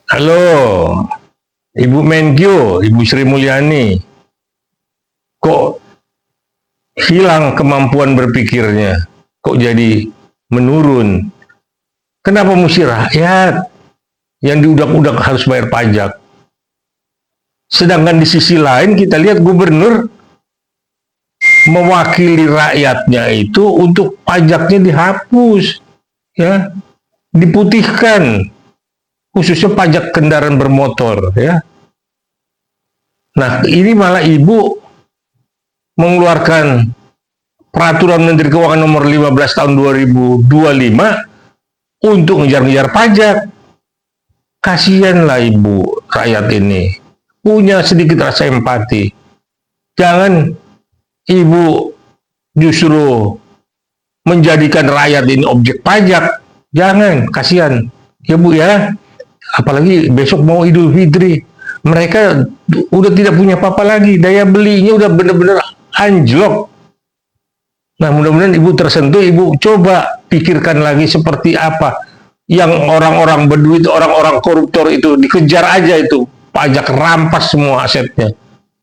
Halo, Ibu Menkyu, Ibu Sri Mulyani. Kok hilang kemampuan berpikirnya? Kok jadi menurun? Kenapa mesti rakyat yang diudak-udak harus bayar pajak? Sedangkan di sisi lain kita lihat gubernur mewakili rakyatnya itu untuk pajaknya dihapus, ya, diputihkan, khususnya pajak kendaraan bermotor, ya. Nah, ini malah ibu mengeluarkan peraturan Menteri Keuangan nomor 15 tahun 2025 untuk ngejar-ngejar pajak. Kasihanlah ibu rakyat ini. Punya sedikit rasa empati. Jangan ibu justru menjadikan rakyat ini objek pajak. Jangan, kasihan. Ya Bu ya, apalagi besok mau Idul Fitri. Mereka udah tidak punya apa-apa lagi. Daya belinya udah benar-benar anjlok. Nah, mudah-mudahan ibu tersentuh, ibu coba pikirkan lagi seperti apa yang orang-orang berduit, orang-orang koruptor itu dikejar aja itu, pajak rampas semua asetnya,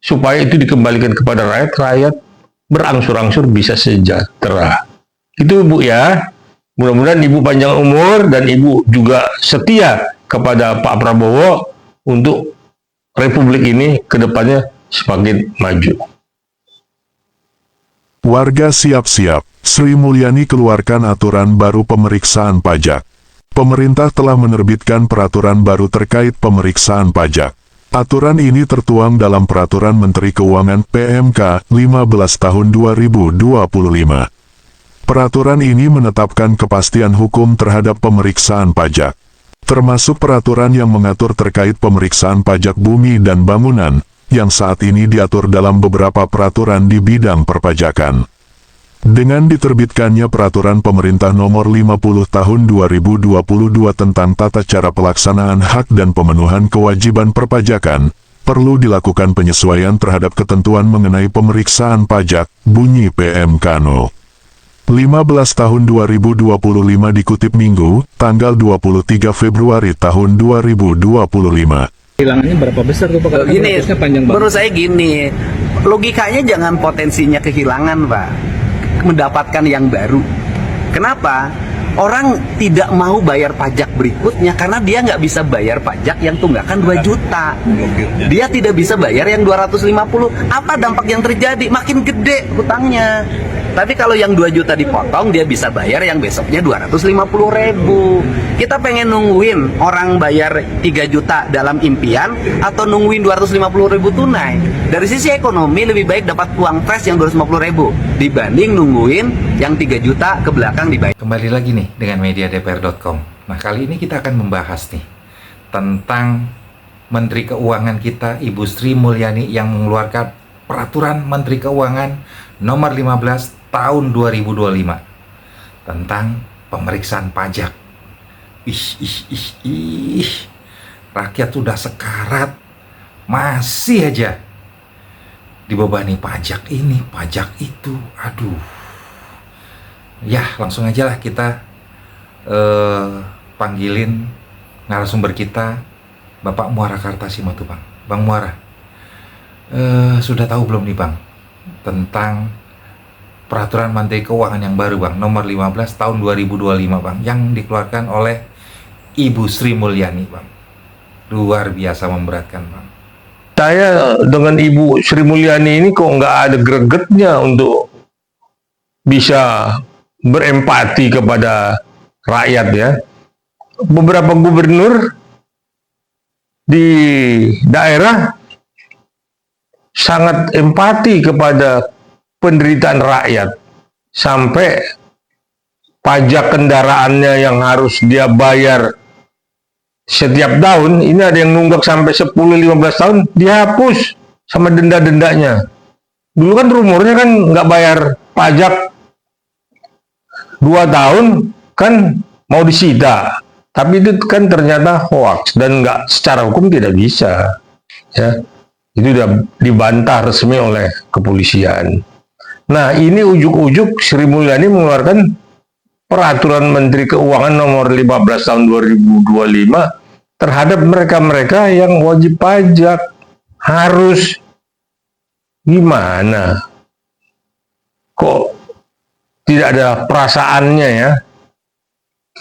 supaya itu dikembalikan kepada rakyat, rakyat berangsur-angsur bisa sejahtera. Itu ibu ya, mudah-mudahan ibu panjang umur dan ibu juga setia kepada Pak Prabowo untuk Republik ini ke depannya semakin maju. Warga siap-siap, Sri Mulyani keluarkan aturan baru pemeriksaan pajak. Pemerintah telah menerbitkan peraturan baru terkait pemeriksaan pajak. Aturan ini tertuang dalam Peraturan Menteri Keuangan PMK 15 tahun 2025. Peraturan ini menetapkan kepastian hukum terhadap pemeriksaan pajak, termasuk peraturan yang mengatur terkait pemeriksaan pajak bumi dan bangunan, yang saat ini diatur dalam beberapa peraturan di bidang perpajakan. Dengan diterbitkannya Peraturan Pemerintah Nomor 50 Tahun 2022 tentang tata cara pelaksanaan hak dan pemenuhan kewajiban perpajakan, perlu dilakukan penyesuaian terhadap ketentuan mengenai pemeriksaan pajak, bunyi PMK No. 15 Tahun 2025 dikutip Minggu, tanggal 23 Februari tahun 2025. Hilangannya berapa besar tuh Pak? Gini, Panjang banget. menurut saya gini, logikanya jangan potensinya kehilangan Pak, mendapatkan yang baru. Kenapa? Orang tidak mau bayar pajak berikutnya karena dia nggak bisa bayar pajak yang tunggakan 2 juta. Dia tidak bisa bayar yang 250. Apa dampak yang terjadi? Makin gede hutangnya. Tapi kalau yang 2 juta dipotong, dia bisa bayar yang besoknya 250.000. Kita pengen nungguin orang bayar 3 juta dalam impian atau nungguin 250.000 tunai. Dari sisi ekonomi lebih baik dapat uang fresh yang 250.000 dibanding nungguin yang 3 juta ke belakang dibayar. Kembali lagi nih dengan mediadpr.com. Nah, kali ini kita akan membahas nih tentang Menteri Keuangan kita Ibu Sri Mulyani yang mengeluarkan Peraturan Menteri Keuangan Nomor 15 Tahun 2025 tentang pemeriksaan pajak. Rakyat sudah sekarat, masih aja dibebani pajak ini, pajak itu. Aduh. Ya, langsung aja lah kita panggilin narasumber kita, Bapak Muara Kartasima tuh Bang. Bang Muara, sudah tahu belum nih Bang tentang Peraturan Menteri Keuangan yang baru Bang, nomor 15 tahun 2025 Bang, yang dikeluarkan oleh Ibu Sri Mulyani Bang. Luar biasa memberatkan Bang. Saya dengan Ibu Sri Mulyani ini kok nggak ada gregetnya untuk bisa berempati kepada rakyat ya. Beberapa gubernur di daerah sangat empati kepada penderitaan rakyat, sampai pajak kendaraannya yang harus dia bayar setiap tahun, ini ada yang nunggak sampai 10-15 tahun, dihapus sama denda-dendanya. Dulu kan rumornya kan nggak bayar pajak 2 tahun kan mau disita, tapi itu kan ternyata hoax dan nggak, secara hukum tidak bisa ya. Itu sudah dibantah resmi oleh kepolisian. Nah, ini ujuk-ujuk Sri Mulyani mengeluarkan Peraturan Menteri Keuangan nomor 15 tahun 2025 terhadap mereka-mereka yang wajib pajak. Harus gimana? Kok tidak ada perasaannya ya?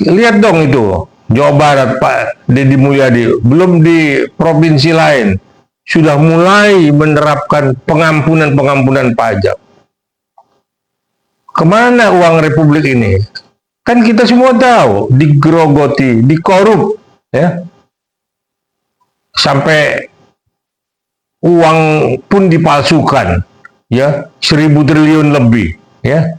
Lihat dong itu, Jawa Barat Pak Deddy Mulyadi, belum di provinsi lain, sudah mulai menerapkan pengampunan pajak. Kemana uang Republik ini? Kan kita semua tahu, digerogoti, dikorup, ya. Sampai uang pun dipalsukan, ya, 1.000 triliun lebih, ya.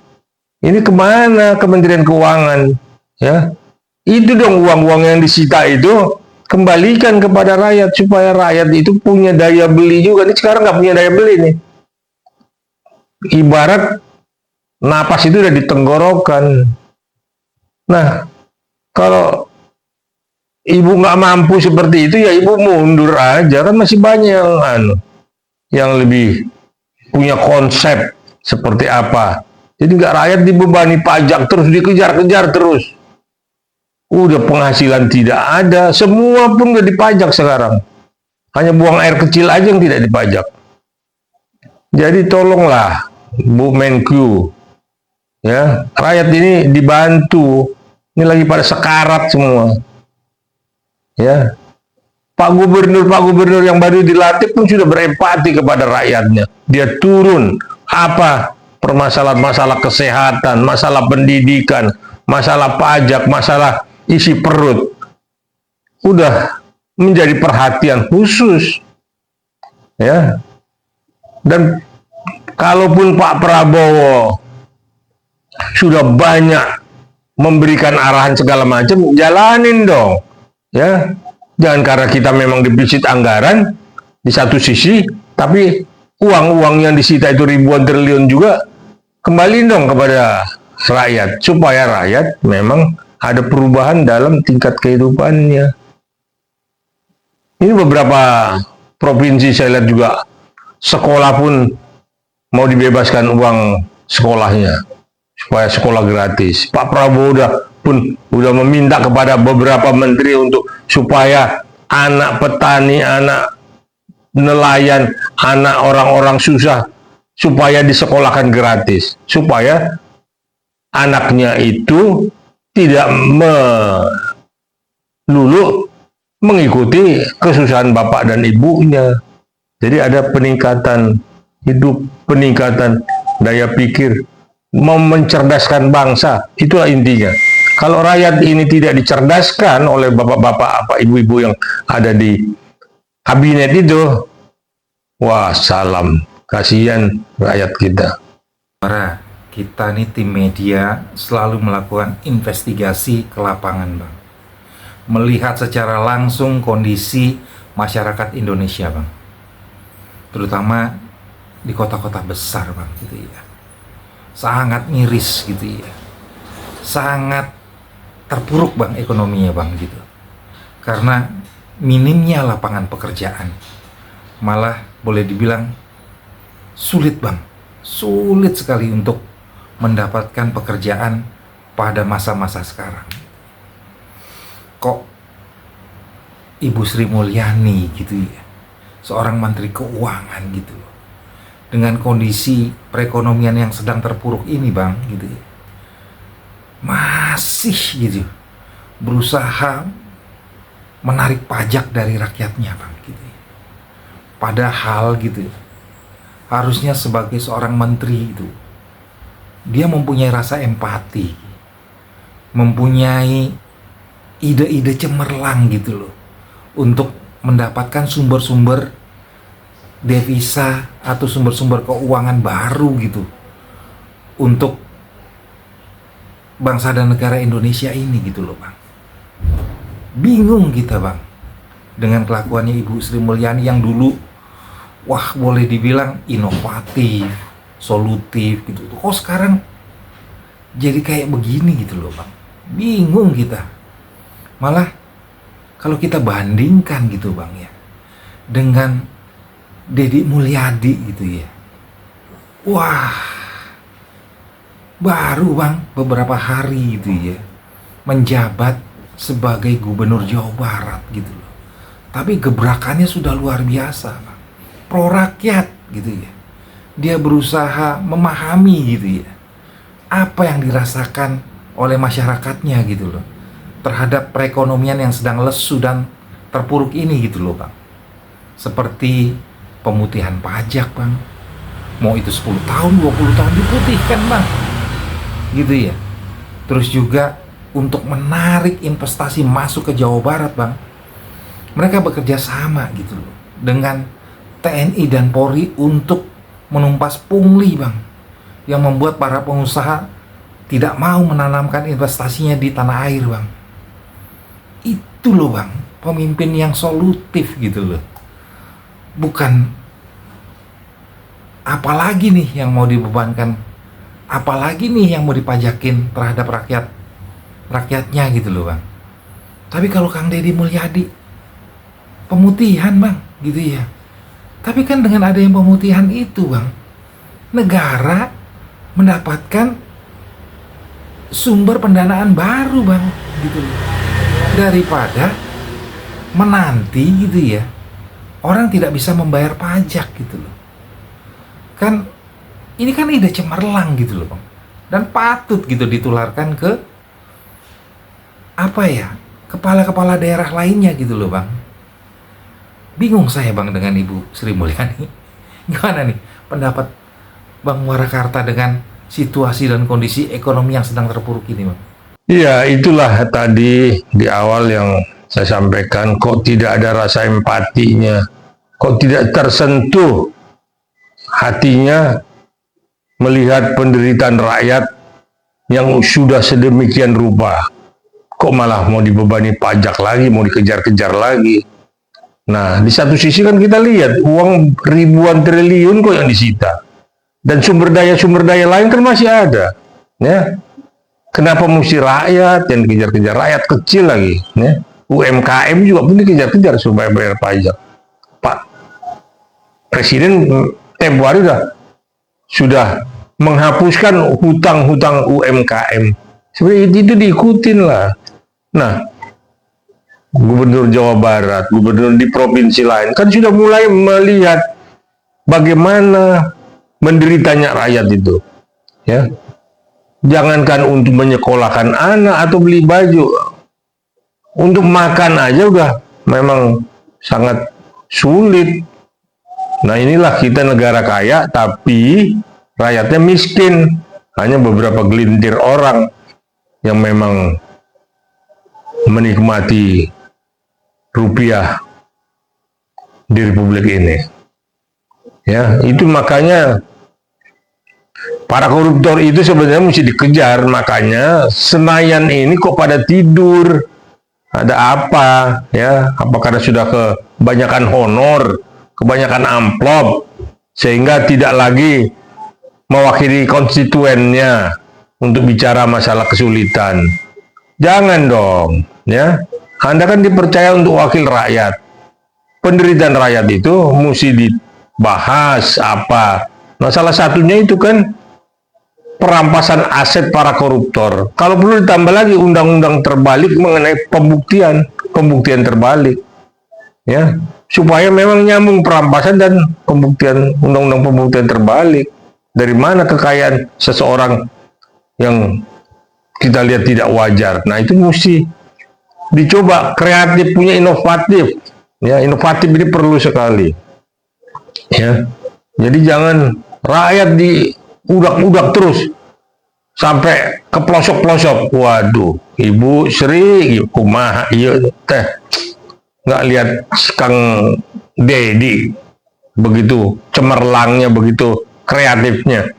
Ini kemana Kementerian Keuangan? Ya, itu dong uang-uang yang disita itu kembalikan kepada rakyat supaya rakyat itu punya daya beli juga. Ini sekarang nggak punya daya beli nih. Ibarat napas itu udah di tenggorokan. Nah, kalau ibu nggak mampu seperti itu ya ibu mundur aja, kan masih banyak yang lebih punya konsep seperti apa. Jadi nggak rakyat dibebani pajak terus, dikejar-kejar terus. Udah penghasilan tidak ada, semua pun udah dipajak sekarang. Hanya buang air kecil aja yang tidak dipajak. Jadi tolonglah Bu Menkyu, ya, rakyat ini dibantu. Ini lagi pada sekarat semua. Ya. Pak Gubernur yang baru dilantik pun sudah berempati kepada rakyatnya. Dia turun apa permasalahan-masalah kesehatan, masalah pendidikan, masalah pajak, masalah isi perut, udah menjadi perhatian khusus, ya. Dan kalaupun Pak Prabowo sudah banyak memberikan arahan segala macam, jalanin dong, ya. Jangan karena kita memang defisit anggaran di satu sisi, tapi uang-uang yang disita itu ribuan triliun juga kembali dong kepada rakyat, supaya rakyat memang ada perubahan dalam tingkat kehidupannya. Ini beberapa provinsi saya lihat juga sekolah pun mau dibebaskan uang sekolahnya supaya sekolah gratis. Pak Prabowo udah meminta kepada beberapa menteri untuk supaya anak petani, anak nelayan, anak orang-orang susah supaya disekolahkan gratis, supaya anaknya itu tidak melulu mengikuti kesusahan bapak dan ibunya. Jadi ada peningkatan hidup, peningkatan daya pikir, mau mencerdaskan bangsa, itulah intinya. Kalau rakyat ini tidak dicerdaskan oleh bapak-bapak apa ibu-ibu yang ada di kabinet itu, wah salam, kasihan rakyat kita. Kita nih tim media selalu melakukan investigasi ke lapangan, Bang. Melihat secara langsung kondisi masyarakat Indonesia, Bang. Terutama di kota-kota besar, Bang, gitu ya. Sangat miris gitu ya. Sangat terpuruk, Bang, ekonominya, Bang, gitu. Karena minimnya lapangan pekerjaan. Malah boleh dibilang sulit, Bang. Sulit sekali untuk mendapatkan pekerjaan pada masa-masa sekarang. Kok Ibu Sri Mulyani gitu ya, seorang Menteri Keuangan gitu loh, dengan kondisi perekonomian yang sedang terpuruk ini, Bang, gitu ya, masih gitu berusaha menarik pajak dari rakyatnya, Bang, gitu ya. Padahal gitu ya, harusnya sebagai seorang menteri itu dia mempunyai rasa empati, mempunyai ide-ide cemerlang gitu loh, untuk mendapatkan sumber-sumber devisa atau sumber-sumber keuangan baru gitu untuk bangsa dan negara Indonesia ini gitu loh, Bang. Bingung kita, Bang, dengan kelakuannya Ibu Sri Mulyani yang dulu wah boleh dibilang inovatif, solutif gitu. Kok sekarang jadi kayak begini gitu loh, Bang. Bingung kita. Malah kalau kita bandingkan gitu, Bang, ya, dengan Deddy Mulyadi gitu ya. Wah, baru, Bang, beberapa hari gitu ya menjabat sebagai Gubernur Jawa Barat gitu loh. tapi gebrakannya sudah luar biasa, Bang. Pro rakyat gitu ya. Dia berusaha memahami gitu ya, apa yang dirasakan oleh masyarakatnya gitu loh, terhadap perekonomian yang sedang lesu dan terpuruk ini gitu loh, Bang. Seperti pemutihan pajak, Bang. Mau itu 10 tahun, 20 tahun diputihkan, Bang. Gitu ya. Terus juga untuk menarik investasi masuk ke Jawa Barat, Bang. Mereka bekerja sama gitu loh dengan TNI dan Polri untuk menumpas pungli, Bang, yang membuat para pengusaha tidak mau menanamkan investasinya di tanah air, Bang. Itu loh, Bang, pemimpin yang solutif gitu loh. Bukan apalagi nih yang mau dibebankan, apalagi nih yang mau dipajakin terhadap rakyatnya gitu loh, Bang. Tapi kalau Kang Deddy Mulyadi pemutihan, Bang, gitu ya. Tapi kan dengan ada yang pemutihan itu, Bang, negara mendapatkan sumber pendanaan baru, Bang, gitu loh. Daripada menanti gitu ya, orang tidak bisa membayar pajak gitu loh. Kan ini kan ide cemerlang gitu loh, Bang. Dan patut gitu ditularkan ke apa ya, kepala-kepala daerah lainnya gitu loh, Bang. Bingung saya, Bang, dengan Ibu Sri Mulyani. Gimana nih pendapat Bang Muarakarta dengan situasi dan kondisi ekonomi yang sedang terpuruk ini, Bang? Iya, itulah tadi di awal yang saya sampaikan, kok tidak ada rasa empatinya, kok tidak tersentuh hatinya melihat penderitaan rakyat yang sudah sedemikian rupa. Kok malah mau dibebani pajak lagi, mau dikejar-kejar lagi. Nah, di satu sisi kan kita lihat uang ribuan triliun kok yang disita. Dan sumber daya lain kan masih ada. Ya. Kenapa mesti rakyat yang dikejar-kejar, rakyat kecil lagi, ya? UMKM juga pun dikejar-kejar supaya bayar pajak. Pak Presiden tempo hari sudah menghapuskan hutang-hutang UMKM. Sebenarnya itu diikutin lah. Nah, Gubernur Jawa Barat, gubernur di provinsi lain kan sudah mulai melihat bagaimana menderitanya rakyat itu, ya. Jangankan untuk menyekolahkan anak atau beli baju, untuk makan aja udah memang sangat sulit. Nah, inilah kita negara kaya tapi rakyatnya miskin, hanya beberapa gelintir orang yang memang menikmati rupiah di Republik ini. Ya, itu makanya para koruptor itu sebenarnya mesti dikejar. Makanya Senayan ini kok pada tidur? Ada apa? Ya, apakah sudah kebanyakan honor, kebanyakan amplop, sehingga tidak lagi mewakili konstituennya untuk bicara masalah kesulitan? Jangan dong, ya. Anda kan dipercaya untuk wakil rakyat. Penderitaan rakyat itu mesti dibahas apa. Nah, salah satunya itu kan perampasan aset para koruptor. Kalau perlu ditambah lagi undang-undang terbalik mengenai pembuktian terbalik. Ya, supaya memang nyambung perampasan dan pembuktian, undang-undang pembuktian terbalik. Dari mana kekayaan seseorang yang kita lihat tidak wajar. Nah, itu mesti dicoba kreatif, punya inovatif. Ya, inovatif ini perlu sekali. Ya. Jadi jangan rakyat diudak-udak terus sampai ke pelosok-pelosok. Waduh, Ibu Sri kumaha ieu teh. Nggak lihat Kang Deddy begitu cemerlangnya, begitu kreatifnya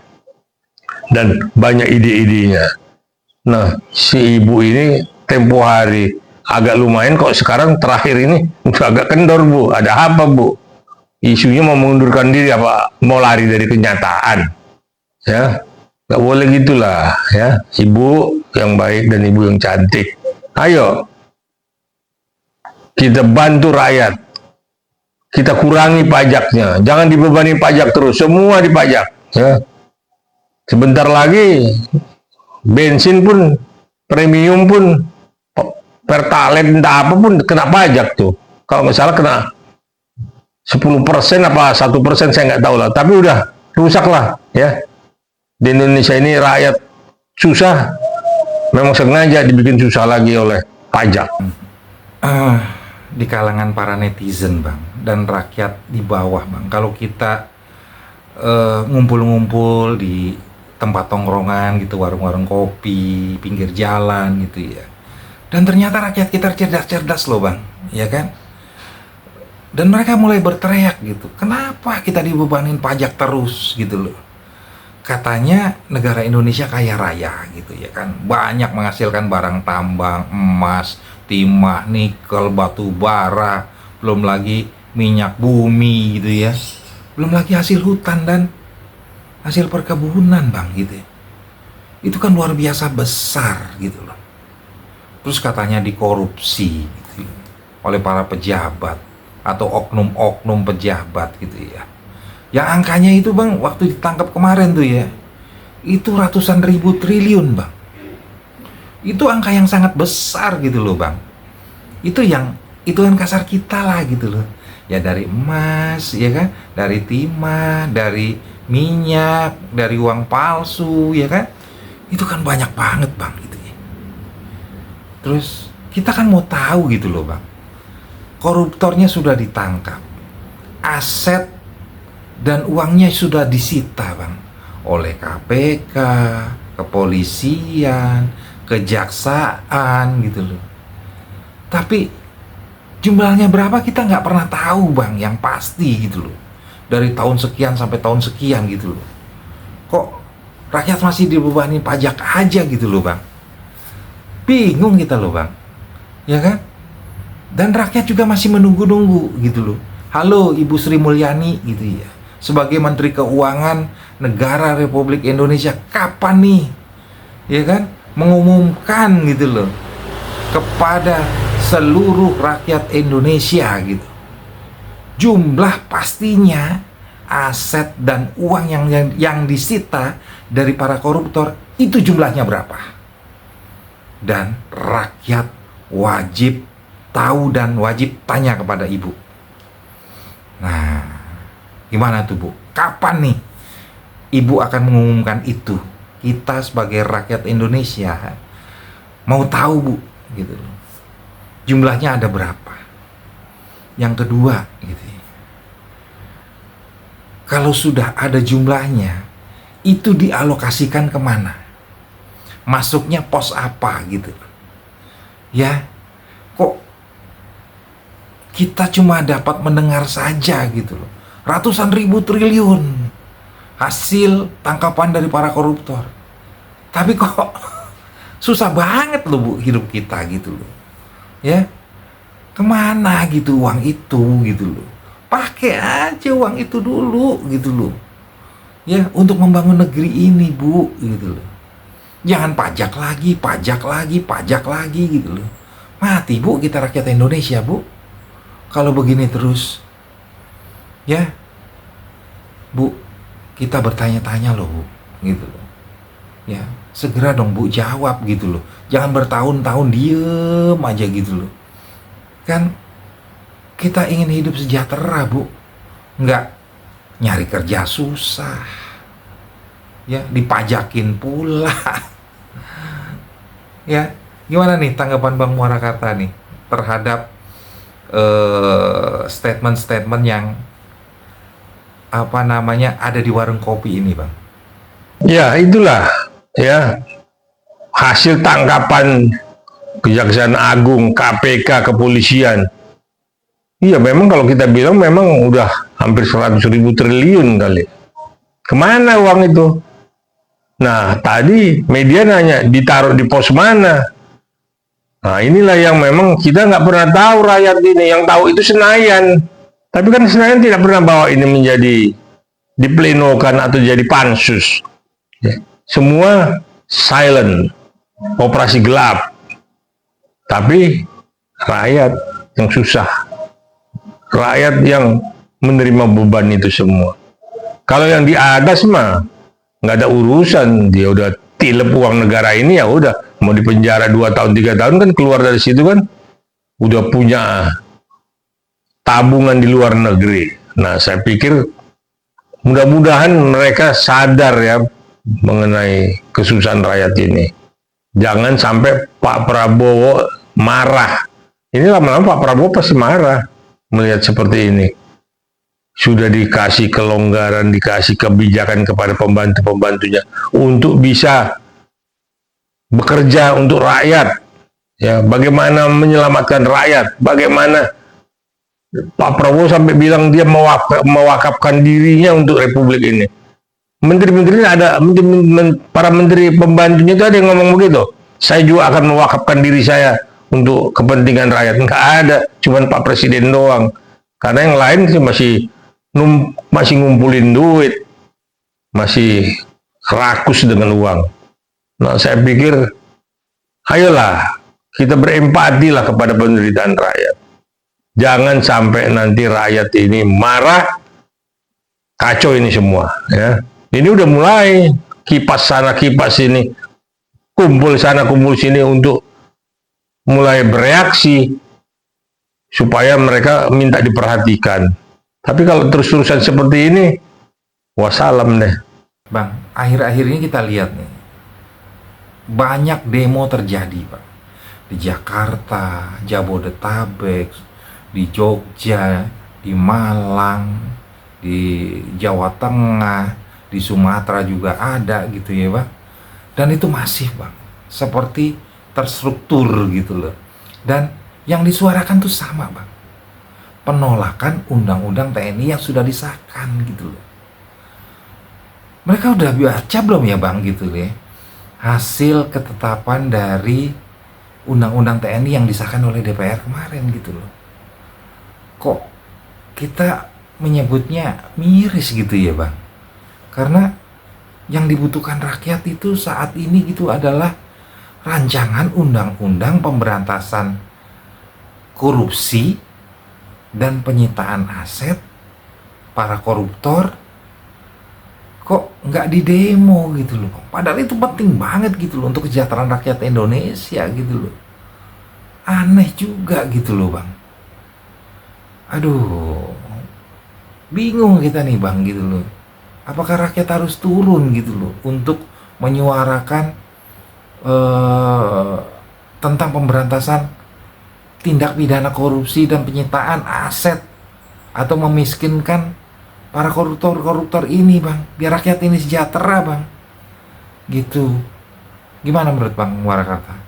dan banyak ide-idenya. Nah, si ibu ini tempo hari agak lumayan, kok sekarang terakhir ini agak kendor, Bu. Ada apa, Bu? Isunya mau mengundurkan diri apa mau lari dari kenyataan? Ya, nggak boleh gitulah, ya. Ibu yang baik dan ibu yang cantik. Ayo, kita bantu rakyat. Kita kurangi pajaknya. Jangan dibebani pajak terus. Semua dipajak. Ya. Sebentar lagi bensin pun, premium pun, pertalite entah apa pun kena pajak tuh. kalau nggak salah kena 10% apa 1%, saya nggak tahu lah. Tapi udah rusak lah ya. Di Indonesia ini rakyat susah, memang sengaja dibikin susah lagi oleh pajak. Di kalangan para netizen bang dan rakyat di bawah bang, kalau kita ngumpul-ngumpul di tempat tongkrongan gitu, warung-warung kopi, pinggir jalan gitu ya, dan ternyata rakyat kita cerdas-cerdas loh bang, ya kan? Dan mereka mulai berteriak gitu, kenapa kita dibebanin pajak terus gitu loh? Katanya negara Indonesia kaya raya gitu ya kan, banyak menghasilkan barang tambang, emas, timah, nikel, batu bara, belum lagi minyak bumi gitu ya, belum lagi hasil hutan dan hasil perkebunan bang gitu ya. Itu kan luar biasa besar gitu loh. Terus katanya dikorupsi gitu ya, oleh para pejabat atau oknum-oknum pejabat gitu ya. Yang angkanya itu bang, waktu ditangkap kemarin tuh ya, itu ratusan ribu triliun bang. Itu angka yang sangat besar gitu loh bang. Itu kan kasar kita lah gitu loh. Ya dari emas, ya kan, dari timah, dari minyak, dari uang palsu, ya kan. Itu kan banyak banget bang gitu ya. Terus kita kan mau tahu gitu loh bang, koruptornya sudah ditangkap, aset dan uangnya sudah disita bang oleh KPK, kepolisian, kejaksaan gitu loh. Tapi jumlahnya berapa kita nggak pernah tahu bang, yang pasti gitu loh. Dari tahun sekian sampai tahun sekian gitu loh. Kok rakyat masih dibebani pajak aja gitu loh bang. Bingung kita loh bang, ya kan? Dan rakyat juga masih menunggu-nunggu gitu loh. Halo Ibu Sri Mulyani gitu ya, sebagai Menteri Keuangan Negara Republik Indonesia, kapan nih, ya kan, mengumumkan gitu loh kepada seluruh rakyat Indonesia gitu, jumlah pastinya aset dan uang yang disita dari para koruptor itu jumlahnya berapa, dan rakyat wajib tahu dan wajib tanya kepada ibu. Nah, gimana tuh bu? Kapan nih ibu akan mengumumkan itu? Kita sebagai rakyat Indonesia mau tahu bu, gitu loh. Jumlahnya ada berapa? Yang kedua, gitu ya, kalau sudah ada jumlahnya, itu dialokasikan kemana? Masuknya pos apa gitu? Ya, kok kita cuma dapat mendengar saja gitu loh. Ratusan ribu triliun hasil tangkapan dari para koruptor. Tapi kok susah banget loh bu hidup kita gitu loh. Ya, kemana gitu uang itu gitu loh. Pakai aja uang itu dulu gitu loh. Ya, untuk membangun negeri ini bu gitu loh. Jangan pajak lagi, pajak lagi, pajak lagi gitu loh. Mati bu kita rakyat Indonesia bu, kalau begini terus. Ya bu, kita bertanya-tanya loh bu, gitu loh. Ya, segera dong bu jawab gitu loh. Jangan bertahun-tahun diem aja gitu loh. Kan kita ingin hidup sejahtera bu, nggak nyari kerja susah, ya dipajakin pula. Ya, gimana nih tanggapan Bang Muarakarta nih terhadap statement-statement yang apa namanya ada di warung kopi ini, Bang? Ya, itulah ya hasil tangkapan Kejaksaan Agung, KPK, kepolisian. Iya, memang kalau kita bilang memang udah hampir 100 ribu triliun kali. Kemana uang itu? Nah, tadi media nanya ditaruh di pos mana. Nah, inilah yang memang kita nggak pernah tahu rakyat ini. Yang tahu itu Senayan. Tapi kan Senayan tidak pernah bawa ini menjadi diplenokan atau jadi pansus. Ya. Semua silent, operasi gelap. Tapi rakyat yang susah. Rakyat yang menerima beban itu semua. Kalau yang di atas mah nggak ada urusan, dia udah tilep uang negara ini, ya udah mau dipenjara 2 tahun 3 tahun kan keluar dari situ kan udah punya tabungan di luar negeri. Nah, saya pikir mudah-mudahan mereka sadar ya mengenai kesusahan rakyat ini. Jangan sampai Pak Prabowo marah. Ini lama-lama Pak Prabowo pasti marah melihat seperti ini. Sudah dikasih kelonggaran, dikasih kebijakan kepada pembantu-pembantunya untuk bisa bekerja untuk rakyat. Ya, bagaimana menyelamatkan rakyat, bagaimana Pak Prabowo sampai bilang dia mewakafkan dirinya untuk republik ini. Menteri-menteri ada, para menteri pembantunya itu ada yang ngomong begitu. Saya juga akan mewakafkan diri saya untuk kepentingan rakyat. Enggak ada, cuman Pak Presiden doang. Karena yang lain sih masih ngumpulin duit, masih rakus dengan uang. Nah, saya pikir, ayolah kita berempati lah kepada penderitaan rakyat. Jangan sampai nanti rakyat ini marah, kacau ini semua. Ya. Ini udah mulai kipas sana kipas sini, kumpul sana kumpul sini untuk mulai bereaksi supaya mereka minta diperhatikan. Tapi kalau terus-terusan seperti ini, wassalam deh. Bang, akhir-akhir ini kita lihat nih, banyak demo terjadi, Pak. Di Jakarta, Jabodetabek, di Jogja, di Malang, di Jawa Tengah, di Sumatera juga ada gitu ya, Bang. Dan itu masif, Bang. Seperti terstruktur gitu loh. Dan yang disuarakan tuh sama, Bang. Penolakan undang-undang TNI yang sudah disahkan gitu loh. Mereka udah baca belum ya, Bang, gitu ya, hasil ketetapan dari undang-undang TNI yang disahkan oleh DPR kemarin gitu loh. Kok kita menyebutnya miris gitu ya, Bang? Karena yang dibutuhkan rakyat itu saat ini gitu adalah rancangan undang-undang pemberantasan korupsi dan penyitaan aset para koruptor. Kok nggak didemo gitu loh? Padahal itu penting banget gitu loh untuk kesejahteraan rakyat Indonesia gitu loh. Aneh juga gitu loh, Bang. Aduh, bingung kita nih, Bang, gitu loh. Apakah rakyat harus turun gitu loh untuk menyuarakan tentang pemberantasan tindak pidana korupsi dan penyitaan aset atau memiskinkan para koruptor-koruptor ini, Bang, biar rakyat ini sejahtera, Bang, gitu. Gimana menurut Bang Muarakarta?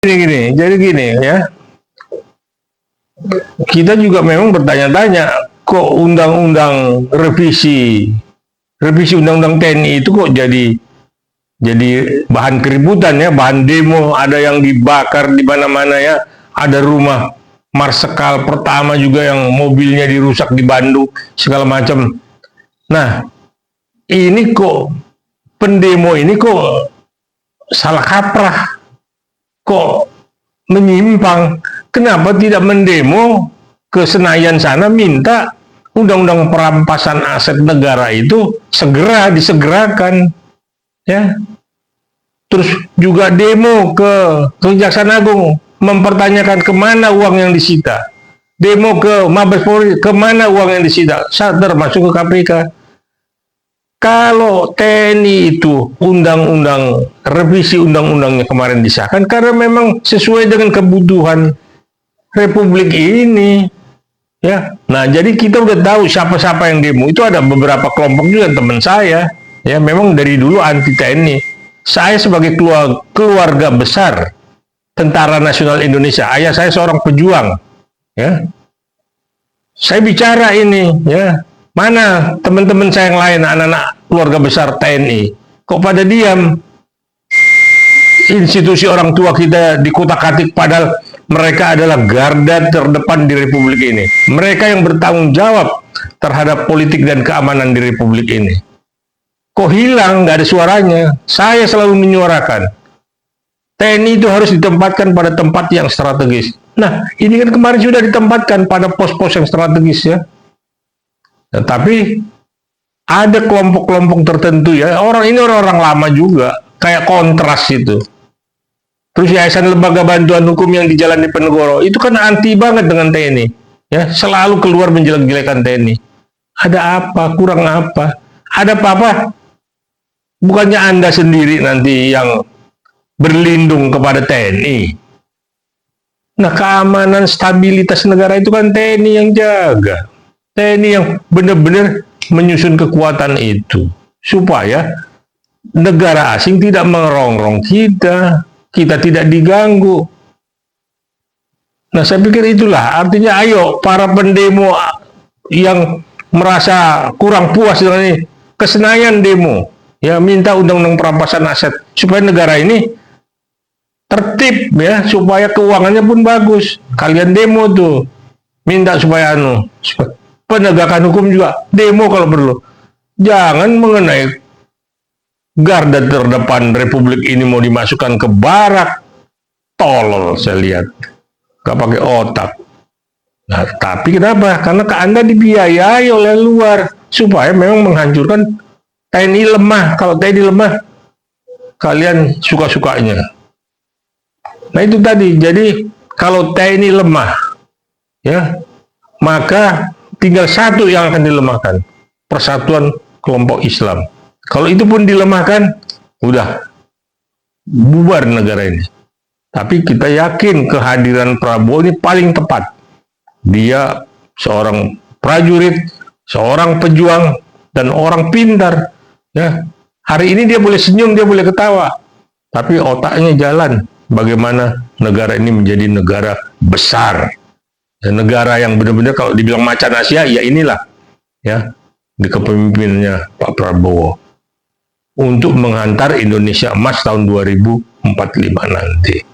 Jadi gini ya, kita juga memang bertanya-tanya, kok undang-undang revisi undang-undang TNI itu kok jadi bahan keributan ya, bahan demo, ada yang dibakar di mana-mana ya, ada rumah Marsekal pertama juga yang mobilnya dirusak di Bandung segala macam. Nah, ini kok pendemo ini kok salah kaprah, kok menyimpang. Kenapa tidak mendemo ke Senayan sana minta undang-undang perampasan aset negara itu segera disegerakan, ya. Terus juga demo ke Kejaksaan Agung mempertanyakan kemana uang yang disita. demo ke Mabes Polri, kemana uang yang disita? Sadar masuk ke KPK. Kalau TNI itu revisi undang-undangnya kemarin disahkan karena memang sesuai dengan kebutuhan Republik ini. Ya, nah jadi kita udah tahu siapa-siapa yang demo. Itu ada beberapa kelompok juga teman saya. Ya, memang dari dulu anti TNI. Saya sebagai keluarga besar Tentara Nasional Indonesia, ayah saya seorang pejuang. Ya, saya bicara ini, ya. Mana teman-teman saya yang lain, anak-anak keluarga besar TNI? Kok pada diam? Institusi orang tua kita dikutak-atik padahal mereka adalah garda terdepan di Republik ini. Mereka yang bertanggung jawab terhadap politik dan keamanan di Republik ini. Kok hilang, nggak ada suaranya? Saya selalu menyuarakan. TNI itu harus ditempatkan pada tempat yang strategis. Nah, ini kan kemarin sudah ditempatkan pada pos-pos yang strategis ya. Nah, tapi ada kelompok-kelompok tertentu ya, orang-orang lama juga, kayak Kontras itu. Terus Yayasan Lembaga Bantuan Hukum yang di Jalan Diponegoro, itu kan anti banget dengan TNI. Ya, selalu keluar menjelek-jelekan TNI. Ada apa? Kurang apa? Ada apa-apa? Bukannya Anda sendiri nanti yang berlindung kepada TNI. Nah, keamanan stabilitas negara itu kan TNI yang jaga. TNI yang benar-benar menyusun kekuatan itu supaya negara asing tidak merongrong kita tidak diganggu. Nah, saya pikir itulah artinya, ayo para pendemo yang merasa kurang puas dengan ini, ke Senayan demo, ya, minta undang-undang perampasan aset supaya negara ini tertib ya, supaya keuangannya pun bagus. Kalian demo tuh, minta supaya penegakan hukum juga demo kalau perlu. Jangan mengenai garda terdepan Republik ini mau dimasukkan ke barak. Tolol saya lihat, gak pakai otak. Nah, tapi kenapa? Karena Anda dibiayai oleh luar supaya memang menghancurkan TNI lemah. Kalau TNI lemah, kalian suka-sukanya. Nah, itu tadi. Jadi kalau TNI lemah, ya, maka tinggal satu yang akan dilemahkan, Persatuan Kelompok Islam. Kalau itu pun dilemahkan, udah bubar negara ini. Tapi kita yakin kehadiran Prabowo ini paling tepat. Dia seorang prajurit, seorang pejuang, dan orang pintar. Ya, hari ini dia boleh senyum, dia boleh ketawa, tapi otaknya jalan. Bagaimana negara ini menjadi negara besar. Dan negara yang benar-benar kalau dibilang macan Asia, ya inilah ya, di kepemimpinannya Pak Prabowo untuk menghantar Indonesia emas tahun 2045 nanti.